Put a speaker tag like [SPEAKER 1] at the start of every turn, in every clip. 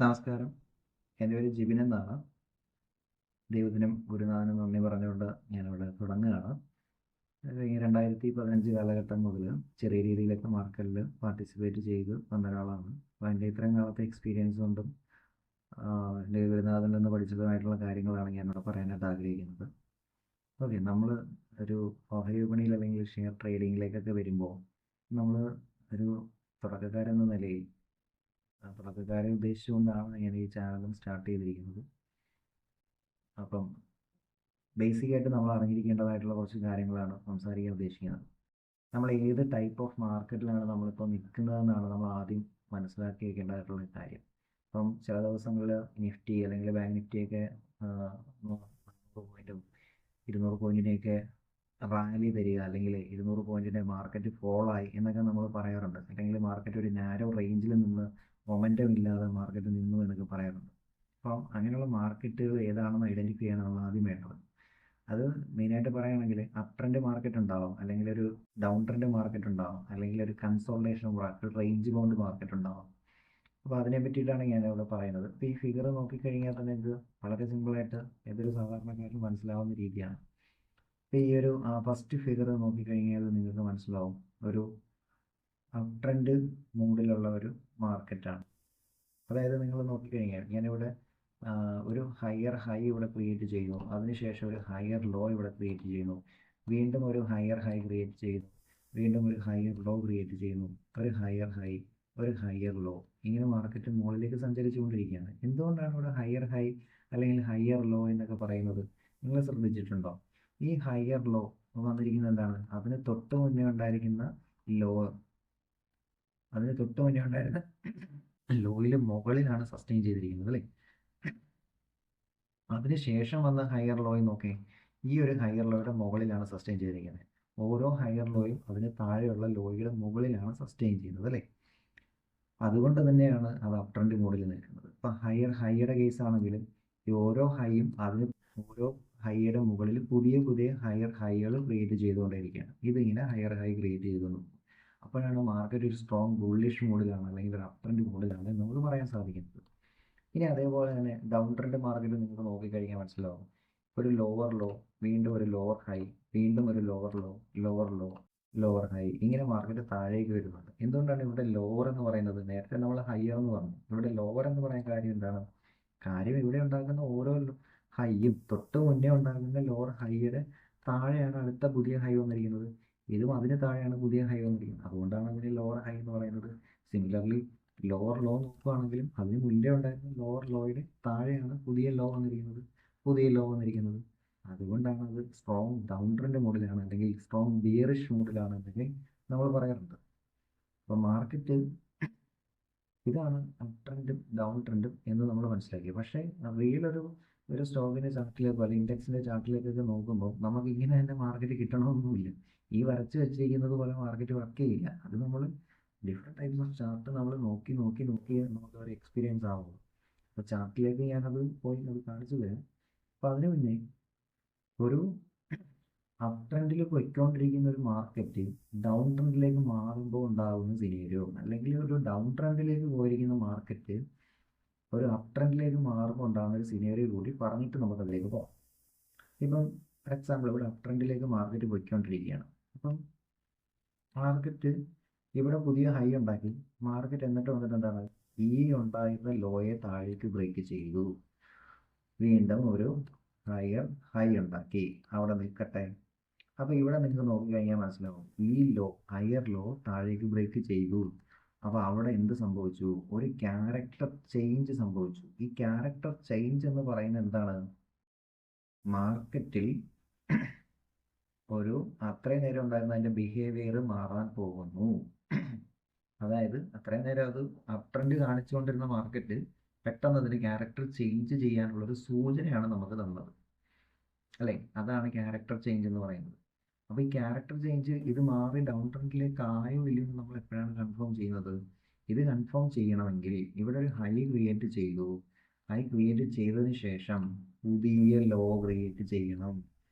[SPEAKER 1] നമസ്കാരം. എൻ്റെ പേര് ജിബിൻ എന്നാണ്. ദൈവത്തിനും ഗുരുനാഥനും നന്ദി പറഞ്ഞുകൊണ്ട് ഞാനിവിടെ തുടങ്ങുകയാണ്. ഈ 2015 കാലഘട്ടം മുതൽ ചെറിയ രീതിയിലൊക്കെ മാർക്കറ്റിൽ പാർട്ടിസിപ്പേറ്റ് ചെയ്ത് വന്ന ഒരാളാണ്. അപ്പോൾ എൻ്റെ ഇത്രയും കാലത്തെ എക്സ്പീരിയൻസ് കൊണ്ടും എൻ്റെ ഗുരുനാഥനിൽ നിന്ന് പഠിച്ചതുമായിട്ടുള്ള കാര്യങ്ങളാണ് ഞാനിവിടെ പറയാനായിട്ട് ആഗ്രഹിക്കുന്നത്. ഓക്കെ, നമ്മൾ ഒരു ഓഹരി വിപണിയിൽ അല്ലെങ്കിൽ ഷെയർ ട്രേഡിങ്ങിലേക്കൊക്കെ വരുമ്പോൾ നമ്മൾ ഒരു തുടക്കക്കാരെന്ന നിലയിൽ തുടക്കക്കാരെ ഉദ്ദേശിച്ചുകൊണ്ടാണ് ഞാൻ ഈ ചാനലും സ്റ്റാർട്ട് ചെയ്തിരിക്കുന്നത്. അപ്പം ബേസിക്കായിട്ട് നമ്മൾ അറിഞ്ഞിരിക്കേണ്ടതായിട്ടുള്ള കുറച്ച് കാര്യങ്ങളാണ് സംസാരിക്കാൻ ഉദ്ദേശിക്കുന്നത്. നമ്മൾ ഏത് ടൈപ്പ് ഓഫ് മാർക്കറ്റിലാണ് നമ്മളിപ്പോൾ നിൽക്കുന്നതെന്നാണ് നമ്മൾ ആദ്യം മനസ്സിലാക്കി വെക്കേണ്ടതായിട്ടുള്ള കാര്യം. അപ്പം ചില ദിവസങ്ങളിൽ നിഫ്റ്റി അല്ലെങ്കിൽ ബാങ്ക് നിഫ്റ്റിയൊക്കെ 100 പോയിൻറ്റും 200 പോയിൻറ്റിനെയൊക്കെ റാലി തരിക, അല്ലെങ്കിൽ 200 പോയിൻറ്റിൻ്റെ മാർക്കറ്റ് ഫോളായി എന്നൊക്കെ നമ്മൾ പറയാറുണ്ട്. അല്ലെങ്കിൽ മാർക്കറ്റ് ഒരു നാരോ റേഞ്ചിൽ നിന്ന് മൊമെൻറ്റം ഇല്ലാതെ മാർക്കറ്റ് നിന്നു എന്നൊക്കെ പറയാറുണ്ട്. അപ്പം അങ്ങനെയുള്ള മാർക്കറ്റുകൾ ഏതാണെന്ന് ഐഡൻറ്റിഫൈ ചെയ്യണം നമ്മൾ ആദ്യം വേണ്ടത്. അത് മെയിനായിട്ട് പറയുകയാണെങ്കിൽ അപ് ട്രെൻഡ് മാർക്കറ്റ് ഉണ്ടാവും, അല്ലെങ്കിൽ ഒരു ഡൗൺ ട്രെൻഡ് മാർക്കറ്റ് ഉണ്ടാവും, അല്ലെങ്കിൽ ഒരു consultation market, range bound market ഉണ്ടാവും. അപ്പോൾ അതിനെ പറ്റിയിട്ടാണ് ഞാനിവിടെ പറയുന്നത്. ഇപ്പോൾ ഈ ഫിഗർ നോക്കിക്കഴിഞ്ഞാൽ തന്നെ ഇത് വളരെ സിമ്പിളായിട്ട് ഏതൊരു സാധാരണക്കാരനും മനസ്സിലാവുന്ന രീതിയാണ്. ഇപ്പോൾ ഈ ഒരു ഫസ്റ്റ് ഫിഗർ നോക്കിക്കഴിഞ്ഞാൽ നിങ്ങൾക്ക് മനസ്സിലാവും ഒരു അപ് ട്രെൻഡ് മൂഡിലുള്ള ഒരു മാർക്കറ്റാണ്. അതായത് നിങ്ങൾ നോക്കിക്കഴിഞ്ഞാൽ ഞാനിവിടെ ഒരു ഹയർ ഹൈ ഇവിടെ ക്രിയേറ്റ് ചെയ്യുന്നു, അതിനുശേഷം ഒരു ഹയർ ലോ ഇവിടെ ക്രിയേറ്റ് ചെയ്യുന്നു, വീണ്ടും ഒരു ഹയർ ഹൈ ക്രിയേറ്റ് ചെയ്യുന്നു, വീണ്ടും ഒരു ഹയർ ലോ ക്രിയേറ്റ് ചെയ്യുന്നു, ഒരു ഹയർ ഹൈ, ഒരു ഹയർ ലോ. ഇങ്ങനെ മാർക്കറ്റ് മുകളിലേക്ക് സഞ്ചരിച്ചുകൊണ്ടിരിക്കുകയാണ്. എന്തുകൊണ്ടാണ് ഇവിടെ ഹയർ ഹൈ അല്ലെങ്കിൽ ഹയർ ലോ എന്നൊക്കെ പറയുന്നത്? നിങ്ങൾ ശ്രദ്ധിച്ചിട്ടുണ്ടോ? ഈ ഹയർ ലോ വന്നിരിക്കുന്നത് എന്താണ്? അതിന് തൊട്ട് മുന്നേ ഉണ്ടായിരിക്കുന്ന ലോ, അതിന് തൊട്ട് മുന്നേ ഉണ്ടായിരുന്ന ലോയിൽ മുകളിലാണ് സസ്റ്റെയിൻ ചെയ്തിരിക്കുന്നത് അല്ലേ? അതിനുശേഷം വന്ന ഹയർ ലോയും നോക്കേ, ഈ ഒരു ഹയർ ലോയുടെ മുകളിലാണ് സസ്റ്റെയിൻ ചെയ്തിരിക്കുന്നത്. ഓരോ ഹയർ ലോയും അതിന് താഴെയുള്ള ലോയുടെ മുകളിലാണ് സസ്റ്റെയിൻ ചെയ്യുന്നത് അല്ലേ? അതുകൊണ്ട് തന്നെയാണ് അത് അപ് ട്രെൻഡ് മോഡിൽ നിൽക്കുന്നത്. ഇപ്പം ഹയർ ഹൈയുടെ കേസ് ആണെങ്കിലും ഈ ഓരോ ഹൈയും അതിന് ഓരോ ഹൈയുടെ മുകളിൽ പുതിയ പുതിയ ഹയർ ഹൈകൾ ക്രിയേറ്റ് ചെയ്തുകൊണ്ടേയിരിക്കുകയാണ്. ഇതിങ്ങനെ ഹയർ ഹൈ ക്രിയേറ്റ് ചെയ്തു. അപ്പോഴാണ് മാർക്കറ്റ് ഒരു സ്ട്രോങ് ബുള്ളിഷ് മോഡിലാണ് അല്ലെങ്കിൽ ഒരു അപ് ട്രെൻഡ് മോഡിലാണ് നമുക്ക് പറയാൻ സാധിക്കുന്നത്. ഇനി അതേപോലെ തന്നെ ഡൗൺ ട്രെൻഡ് മാർക്കറ്റ് നിങ്ങൾക്ക് നോക്കിക്കഴിഞ്ഞാൽ മനസ്സിലാവും. ഒരു ലോവർ ലോ, വീണ്ടും ഒരു ലോവർ ഹൈ, വീണ്ടും ഒരു lower low, lower low, lower high, ഇങ്ങനെ മാർക്കറ്റ് താഴേക്ക് വരുന്നുണ്ട്. എന്തുകൊണ്ടാണ് ഇവിടെ ലോവർ എന്ന് പറയുന്നത്? നേരത്തെ നമ്മൾ ഹയർ എന്ന് പറഞ്ഞു, ഇവിടെ ലോവർ എന്ന് പറയാൻ കാര്യം എന്താണ്? കാര്യം ഇവിടെ ഉണ്ടാകുന്ന ഓരോ ഹൈയും തൊട്ട് മുന്നേ ഉണ്ടാകുന്ന ലോവർ ഹൈയുടെ താഴെയാണ് അടുത്ത പുതിയ ഹൈ വന്നിരിക്കുന്നത്. ഇതും അതിന് താഴെയാണ് പുതിയ ഹൈ വന്നിരിക്കുന്നത്. അതുകൊണ്ടാണ് അതിന് ലോവർ ഹൈ എന്ന് പറയുന്നത്. സിമിലർലി ലോവർ ലോ നോക്കുകയാണെങ്കിലും അതിന് മുന്നേ ഉണ്ടായിരുന്ന ലോവർ ലോയുടെ താഴെയാണ് പുതിയ ലോ വന്നിരിക്കുന്നത്. അതുകൊണ്ടാണ് അത് സ്ട്രോങ് ഡൗൺ ട്രെൻഡ് മോഡിലാണ് അല്ലെങ്കിൽ സ്ട്രോങ് ബിയറിഷ് മോഡിലാണ് എന്നൊക്കെ നമ്മൾ പറയാറുണ്ട്. അപ്പോൾ മാർക്കറ്റ് ഇതാണ് അപ് ട്രെൻഡും ഡൗൺ ട്രെൻഡും എന്ന് നമ്മൾ മനസ്സിലാക്കി. പക്ഷേ റിയൽ ഒരു സ്റ്റോക്കിൻ്റെ ചാർട്ടിലേക്കോ അല്ലെങ്കിൽ ഇൻഡെക്സിൻ്റെ ചാർട്ടിലേക്കൊക്കെ നോക്കുമ്പോൾ നമുക്ക് ഇങ്ങനെ തന്നെ മാർക്കറ്റ് കിട്ടണമെന്നൊന്നുമില്ല. ഈ വരച്ച് വെച്ചിരിക്കുന്നത് പോലെ മാർക്കറ്റ് വർക്ക് ചെയ്യില്ല. അത് നമ്മൾ ഡിഫറെൻറ്റ് ടൈപ്സ് ഓഫ് ചാർട്ട് നമ്മൾ നോക്കി നമുക്ക് ഒരു എക്സ്പീരിയൻസ് ആവുള്ളൂ. അപ്പോൾ ചാർട്ടിലേക്ക് ഞാനത് പോയി അത് കാണിച്ചു തരാം. അപ്പോൾ അതിന് മുന്നേ ഒരു അപ് ട്രെൻഡിൽ പോയിക്കൊണ്ടിരിക്കുന്ന ഒരു മാർക്കറ്റ് ഡൗൺ ട്രെൻഡിലേക്ക് മാറുമ്പോൾ ഉണ്ടാകുന്ന സിനേരിയോ, അല്ലെങ്കിൽ ഒരു ഡൗൺ ട്രെൻഡിലേക്ക് പോയിരിക്കുന്ന മാർക്കറ്റ് ഒരു അപ് ട്രെൻഡിലേക്ക് മാറുമ്പോൾ ഉണ്ടാകുന്ന ഒരു സിനേരിയോ കൂടി പറഞ്ഞിട്ട് നമുക്കതിലേക്ക് പോകാം. ഇപ്പം ഫോർ എക്സാമ്പിൾ ഇവിടെ അപ് ട്രെൻഡിലേക്ക് മാർക്കറ്റ് പോയിക്കൊണ്ടിരിക്കുകയാണ്. അപ്പം മാർക്കറ്റ് ഇവിടെ പുതിയ ഹൈ ഉണ്ടാക്കി, മാർക്കറ്റ് എന്നിട്ട് വന്നിട്ട് എന്താണ്, ഈ ഉണ്ടായിരുന്ന ലോയെ താഴേക്ക് ബ്രേക്ക് ചെയ്തു, വീണ്ടും ഒരു ഹയർ ഹൈ ഉണ്ടാക്കി, അവിടെ നിൽക്കട്ടെ. അപ്പോൾ ഇവിടെ നിങ്ങൾക്ക് നോക്കിക്കഴിഞ്ഞാൽ മനസ്സിലാവും, ഈ ലോ ഹയർ ലോ താഴേക്ക് ബ്രേക്ക് ചെയ്തു. അപ്പോൾ അവിടെ എന്ത് സംഭവിച്ചു? ഒരു ക്യാരക്ടർ ചേഞ്ച് സംഭവിച്ചു. ഈ ക്യാരക്ടർ ചേഞ്ച് എന്ന് പറയുന്നത് എന്താണ്? മാർക്കറ്റിൽ ഒരു അത്രയും നേരം ഉണ്ടായിരുന്ന അതിൻ്റെ ബിഹേവിയർ മാറാൻ പോകുന്നു. അതായത് അത്രയും നേരം അത് അപ് ട്രെൻഡ് കാണിച്ചുകൊണ്ടിരുന്ന മാർക്കറ്റ് പെട്ടെന്ന് അതിന് ക്യാരക്ടർ ചേഞ്ച് ചെയ്യാനുള്ളൊരു സൂചനയാണ് നമുക്ക് തന്നത് അല്ലേ? അതാണ് ക്യാരക്ടർ ചേഞ്ച് എന്ന് പറയുന്നത്. അപ്പോൾ ഈ ക്യാരക്ടർ ചേഞ്ച് ഇത് മാറി ഡൗൺ ട്രെൻഡിലേക്ക് ആയോ ഇല്ലയോ എന്ന് നമ്മൾ എപ്പോഴാണ് കൺഫേം ചെയ്യുന്നത്? ഇത് കൺഫേം ചെയ്യണമെങ്കിൽ ഇവിടെ ഒരു ഹൈ ക്രിയേറ്റ് ചെയ്തു, ഹൈ ക്രിയേറ്റ് ചെയ്തതിന് ശേഷം പുതിയ ലോ ക്രിയേറ്റ് ചെയ്യണം,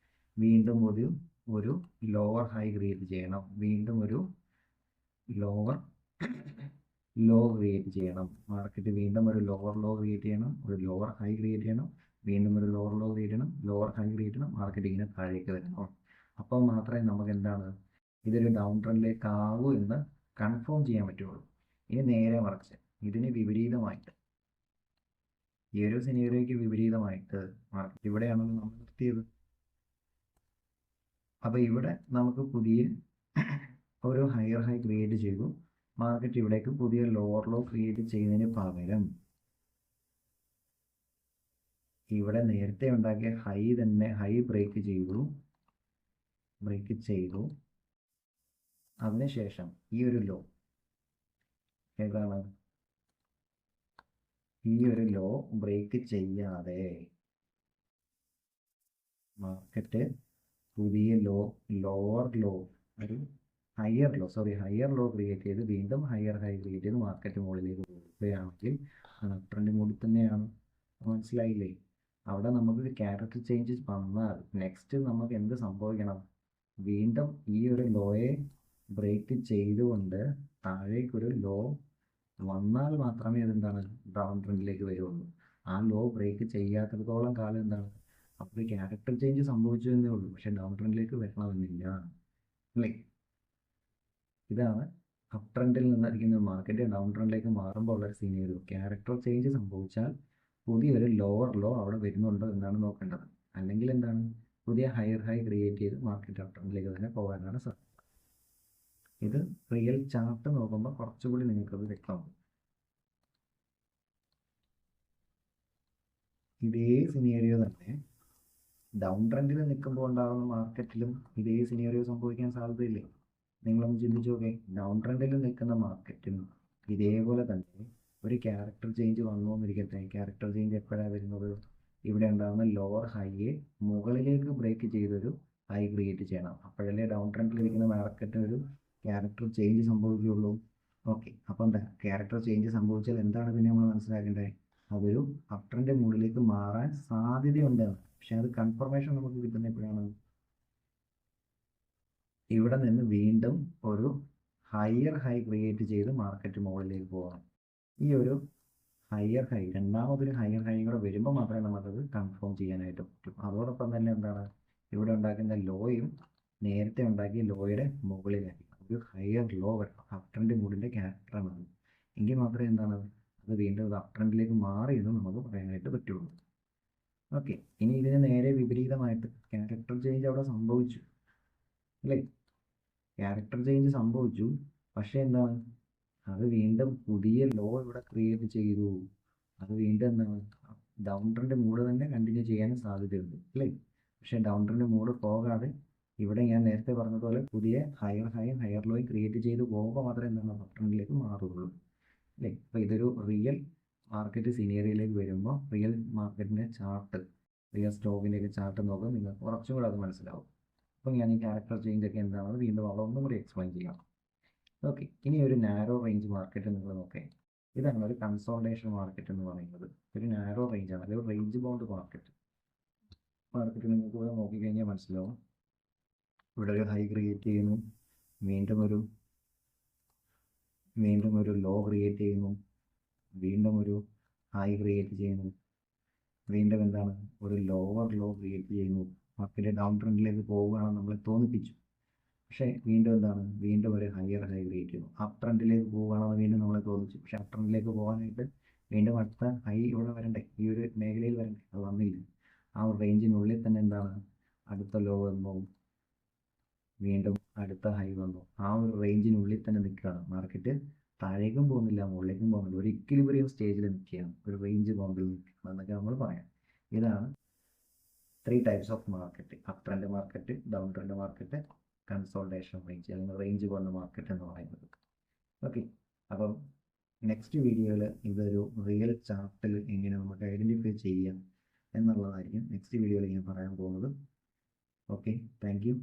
[SPEAKER 1] വീണ്ടും ഒരു ലോവർ ഹൈ ക്രിയേറ്റ് ചെയ്യണം, വീണ്ടും ഒരു ലോവർ ലോ ക്രിയേറ്റ് ചെയ്യണം. മാർക്കറ്റ് വീണ്ടും ഒരു ലോവർ ലോ ക്രിയേറ്റ് ചെയ്യണം, ഒരു ലോവർ ഹൈ ക്രിയേറ്റ് ചെയ്യണം, വീണ്ടും ഒരു ലോവർ ലോ ക്രിയേറ്റ് ചെയ്യണം, ലോവർ ഹൈ ക്രിയേറ്റ് ചെയ്യണം, മാർക്കറ്റ് ഇങ്ങനെ താഴേക്ക് വരണം. അപ്പോൾ മാത്രമേ നമുക്ക് എന്താണ് ഇതൊരു ഡൗൺ ട്രെൻഡിലേക്ക് ആകൂ എന്ന് കൺഫേം ചെയ്യാൻ പറ്റുള്ളൂ. ഇനി നേരെ മറിച്ച് ഇതിന് വിപരീതമായിട്ട്, ഈ ഒരു സിനേറിയോയ്ക്ക് വിപരീതമായിട്ട് മാർക്കറ്റ് ഇവിടെയാണല്ലോ നമ്മൾ നിർത്തിയത്. അപ്പോൾ ഇവിടെ നമുക്ക് പുതിയ ഒരു ഹയർ ഹൈ ക്രിയേറ്റ് ചെയ്തു. മാർക്കറ്റ് ഇവിടേക്ക് പുതിയ ലോവർ ലോ ക്രിയേറ്റ് ചെയ്യുന്നതിന് പകരം ഇവിടെ നേരത്തെ ഉണ്ടാക്കിയ ഹൈ തന്നെ ഹൈ ബ്രേക്ക് ചെയ്തു. അതിനുശേഷം ഈ ഒരു ലോ ഏതാണ്, ഈ ഒരു ലോ ബ്രേക്ക് ചെയ്യാതെ മാർക്കറ്റ് പുതിയ ലോവർ ലോ ഒരു ഹയർ ലോ ക്രിയേറ്റ് ചെയ്ത് വീണ്ടും ഹയർ ഹൈ ക്രിയേറ്റ് ചെയ്ത് മാർക്കറ്റ് മുകളിലേക്ക് പോവുകയാണെങ്കിൽ ട്രെൻഡ് മൂടി തന്നെയാണ്. മനസ്സിലായില്ലേ? അവിടെ നമുക്ക് ക്യാരക്ടർ ചേഞ്ചസ് വന്നാൽ നെക്സ്റ്റ് നമുക്ക് എന്ത് സംഭവിക്കണം? വീണ്ടും ഈ ഒരു ലോയെ ബ്രേക്ക് ചെയ്തുകൊണ്ട് താഴേക്കൊരു ലോ വന്നാൽ മാത്രമേ അതെന്താണ് ഡൗൺ ട്രെൻഡിലേക്ക് വരുള്ളൂ. ആ ലോ ബ്രേക്ക് ചെയ്യാത്തിടത്തോളം കാലം എന്താണ് അപ്പോൾ ക്യാരക്ടർ ചേഞ്ച് സംഭവിച്ചു എന്നേ ഉള്ളൂ, പക്ഷെ ഡൗൺ ട്രെൻഡിലേക്ക് വരണമെന്നില്ല അല്ലേ? ഇതാണ് അപ് ട്രെൻഡിൽ നിന്നായിരിക്കുന്ന മാർക്കറ്റ് ഡൗൺ ട്രെൻഡിലേക്ക് മാറുമ്പോൾ ഉള്ള സിനേറിയോ. ക്യാരക്ടർ ചേഞ്ച് സംഭവിച്ചാൽ പുതിയൊരു ലോവർ ലോ അവിടെ വരുന്നുണ്ടോ എന്നാണ് നോക്കേണ്ടത്. അല്ലെങ്കിൽ എന്താണ് പുതിയ ഹയർ ഹൈ ക്രിയേറ്റ് ചെയ്ത് മാർക്കറ്റ് അപ് ട്രെൻഡിലേക്ക് തന്നെ പോകാനാണ് സാധ്യത. ഇത് റിയൽ ചാർട്ട് നോക്കുമ്പോൾ കുറച്ചുകൂടി നിങ്ങൾക്കത് വ്യക്തമാകും. ഇതേ സിനേറിയോ തന്നെ ഡൗൺ ട്രെൻഡിൽ നിൽക്കുമ്പോൾ ഉണ്ടാകുന്ന മാർക്കറ്റിലും ഇതേ സിനേറിയോ സംഭവിക്കാൻ സാധ്യതയില്ലേ? നിങ്ങളൊന്ന് ചിന്തിച്ചു നോക്കേ. ഡൗൺ ട്രെൻഡിൽ നിൽക്കുന്ന മാർക്കറ്റിനും ഇതേപോലെ തന്നെ ഒരു ക്യാരക്ടർ ചേഞ്ച് വന്നു എന്നിരിക്കട്ടെ. ക്യാരക്ടർ ചേഞ്ച് എപ്പോഴാണ് വരുന്നത്? ഇവിടെ ഉണ്ടാകുന്ന ലോവർ ഹൈയെ മുകളിലേക്ക് ബ്രേക്ക് ചെയ്തൊരു ഹൈ ക്രിയേറ്റ് ചെയ്യണം. അപ്പോഴല്ലേ ഡൗൺ ട്രെൻഡിൽ ഇരിക്കുന്ന മാർക്കറ്റിന് ഒരു ക്യാരക്ടർ ചേഞ്ച് സംഭവിക്കുകയുള്ളൂ. ഓക്കെ, അപ്പം എന്താ ക്യാരക്ടർ ചേഞ്ച് സംഭവിച്ചാൽ എന്താണ് പിന്നെ നമ്മൾ മനസ്സിലാക്കേണ്ടത്? അതൊരു അപ് ട്രെൻഡ് മുകളിലേക്ക് മാറാൻ സാധ്യതയുണ്ട്. പക്ഷെ അത് കൺഫർമേഷൻ നമുക്ക് കിട്ടുന്ന എപ്പോഴാണ്? ഇവിടെ നിന്ന് വീണ്ടും ഒരു ഹയർ ഹൈ ക്രിയേറ്റ് ചെയ്ത് മാർക്കറ്റ് മുകളിലേക്ക് പോകണം. ഈ ഒരു ഹയർ ഹൈ, രണ്ടാമതൊരു ഹയർ ഹൈ കൂടെ വരുമ്പോൾ മാത്രമേ നമുക്കത് കൺഫേം ചെയ്യാനായിട്ട് പറ്റും. അതോടൊപ്പം തന്നെ എന്താണ് ഇവിടെ ഉണ്ടാക്കുന്ന ലോയും നേരത്തെ ഉണ്ടാക്കിയ ലോയുടെ മുകളിലായി ഒരു ഹയർ ലോ വരണം. അപ് ട്രെൻഡ് മൂഡിൻ്റെ ക്യാരക്ടറാണ് അത്. എങ്കിൽ മാത്രമേ എന്താണ് അത് വീണ്ടും അപ് ട്രെൻഡിലേക്ക് മാറി എന്ന് നമുക്ക് പറയാനായിട്ട് പറ്റുള്ളൂ. ഓക്കെ, ഇനി ഇതിന് നേരെ വിപരീതമായിട്ട് ക്യാരക്ടർ ചേഞ്ച് അവിടെ സംഭവിച്ചു അല്ലേ? ക്യാരക്ടർ ചേഞ്ച് സംഭവിച്ചു, പക്ഷേ എന്താണ് അത് വീണ്ടും പുതിയ ലോ ഇവിടെ ക്രിയേറ്റ് ചെയ്തു. അത് വീണ്ടും എന്താണ് ഡൗൺ ട്രെൻഡ് മൂഡ് തന്നെ കണ്ടിന്യൂ ചെയ്യാനും സാധ്യതയുണ്ട് അല്ലേ? പക്ഷേ ഡൗൺ ട്രെൻഡ് മൂഡ് പോകാതെ ഇവിടെ ഞാൻ നേരത്തെ പറഞ്ഞതുപോലെ പുതിയ ഹയർ ഹൈയും ഹയർ ലോയും ക്രിയേറ്റ് ചെയ്ത് പോകുമ്പോൾ മാത്രമേ എന്താണ് അപ് ട്രെൻഡിലേക്ക് മാറുകയുള്ളൂ അല്ലേ? അപ്പോൾ ഇതൊരു റിയൽ മാർക്കറ്റ് സിനേറിയയിലേക്ക് വരുമ്പോൾ റിയൽ മാർക്കറ്റിൻ്റെ ചാർട്ട്, റിയൽ സ്റ്റോക്കിൻ്റെയൊക്കെ ചാർട്ട് നോക്കുമ്പോൾ നിങ്ങൾക്ക് കുറച്ചും കൂടെ അത് മനസ്സിലാവും. അപ്പോൾ ഞാൻ ഈ ക്യാരക്ടർ ചേഞ്ച് ഒക്കെ എന്താണെന്ന് വീണ്ടും അവിടെ ഒന്നും കൂടി എക്സ്പ്ലെയിൻ ചെയ്യാം. ഓക്കെ, ഇനി ഒരു നാരോ റേഞ്ച് മാർക്കറ്റ് നിങ്ങൾ നോക്കേ. ഇതാണ് ഒരു കൺസോൾട്ടേഷൻ മാർക്കറ്റ് എന്ന് പറയുന്നത്. ഒരു നാരോ റേഞ്ചാണ്, അല്ലെങ്കിൽ റേഞ്ച് ബൗണ്ട് മാർക്കറ്റ്. നിങ്ങൾക്ക് ഇവിടെ നോക്കിക്കഴിഞ്ഞാൽ മനസ്സിലാവും. ഇവിടെ ഒരു ഹൈ ക്രിയേറ്റ് ചെയ്യുന്നു, വീണ്ടും ഒരു ലോ ക്രിയേറ്റ് ചെയ്യുന്നു, വീണ്ടും ഒരു ഹൈ ക്രിയേറ്റ് ചെയ്യുന്നു, വീണ്ടും എന്താണ് ഒരു ലോവർ ലോ ക്രിയേറ്റ് ചെയ്യുന്നു. മാർക്കറ്റ് ഡൗൺ ട്രെൻഡിലേക്ക് പോവുകയാണെന്ന് നമ്മളെ തോന്നിപ്പിച്ചു. പക്ഷേ വീണ്ടും എന്താണ് വീണ്ടും ഒരു ഹയർ ഹൈ ക്രിയേറ്റ് ചെയ്യുന്നു. അപ് ട്രെൻഡിലേക്ക് പോവുകയാണെന്ന് വീണ്ടും നമ്മളെ തോന്നിച്ചു. പക്ഷേ അപ് ട്രെൻഡിലേക്ക് പോകാനായിട്ട് വീണ്ടും അടുത്ത ഹൈ ഇവിടെ വരണ്ടേ, ഈ ഒരു മേഖലയിൽ വരണ്ടേ, അത് വന്നില്ല. ആ ഒരു റേഞ്ചിനുള്ളിൽ തന്നെ എന്താണ് അടുത്ത ലോ വന്നു, വീണ്ടും അടുത്ത ഹൈ വന്നു. ആ ഒരു റേഞ്ചിനുള്ളിൽ തന്നെ നിൽക്കുകയാണ് മാർക്കറ്റ്. താഴേക്കും പോകുന്നില്ല, മുകളിലേക്കും പോകുന്നില്ല, ഒരു ഇക്വിലിബ്രിയം സ്റ്റേജിൽ നിൽക്കുകയാണ്, ഒരു റേഞ്ച് ബൗണ്ടിൽ നിൽക്കുകയാണ് എന്നൊക്കെ നമ്മൾ പറയാം. ഇതാണ് 3 types of market: up trend market, down trend market, consultation range അല്ലെങ്കിൽ റേഞ്ച് ബൗണ്ട് മാർക്കറ്റ് എന്ന് പറയുന്നത്. ഓക്കെ, അപ്പം നെക്സ്റ്റ് വീഡിയോയിൽ ഇതൊരു റിയൽ ചാർട്ടിൽ എങ്ങനെ നമുക്ക് ഐഡൻറ്റിഫൈ ചെയ്യാം എന്നുള്ളതായിരിക്കും നെക്സ്റ്റ് വീഡിയോയിൽ ഞാൻ പറയാൻ പോകുന്നത്. Okay, thank you.